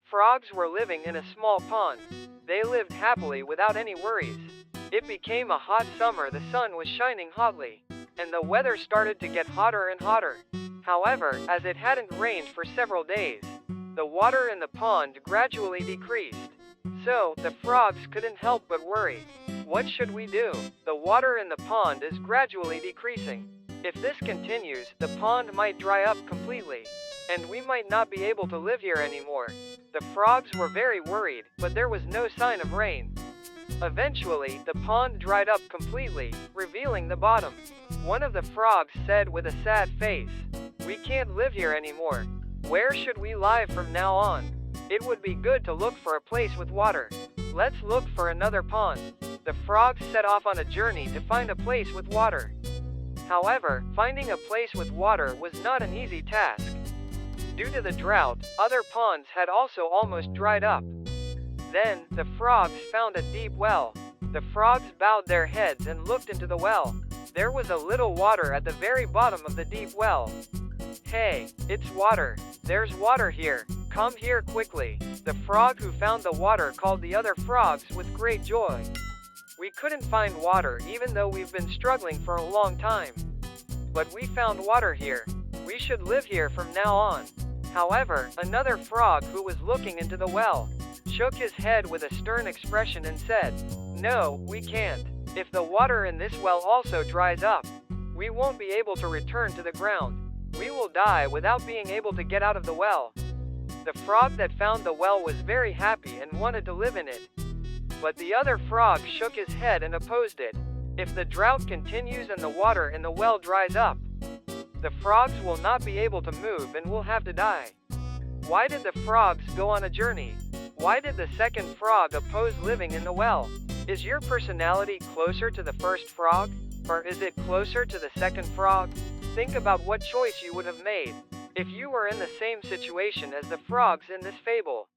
Frogs were living in a small pond. They lived happily without any worries. It became a hot summer. The sun was shining hotly, and the weather started to get hotter and hotter. However, as it hadn't rained for several days, the water in the pond gradually decreased. So, the frogs couldn't help but worry. What should we do? The water in the pond is gradually decreasing. If this continues, the pond might dry up completely, and we might not be able to live here anymore. The frogs were very worried, but there was no sign of rain. Eventually, the pond dried up completely, revealing the bottom. One of the frogs said with a sad face, "We can't live here anymore. Where should we live from now on? It would be good to look for a place with water. Let's look for another pond." The frogs set off on a journey to find a place with water. However, finding a place with water was not an easy task. Due to the drought, other ponds had also almost dried up. Then, the frogs found a deep well. The frogs bowed their heads and looked into the well. There was a little water at the very bottom of the deep well. "Hey, it's water. There's water here. Come here quickly." The frog who found the water called the other frogs with great joy. "We couldn't find water even though we've been struggling for a long time. But we found water here. We should live here from now on." However, another frog who was looking into the well shook his head with a stern expression and said, "No, we can't. If the water in this well also dries up, we won't be able to return to the ground. We will die without being able to get out of the well." The frog that found the well was very happy and wanted to live in it. But the other frog shook his head and opposed it. If the drought continues and the water in the well dries up, the frogs will not be able to move and will have to die. Why did the frogs go on a journey? Why did the second frog oppose living in the well? Is your personality closer to the first frog? Or is it closer to the second frog? Think about what choice you would have made if you were in the same situation as the frogs in this fable.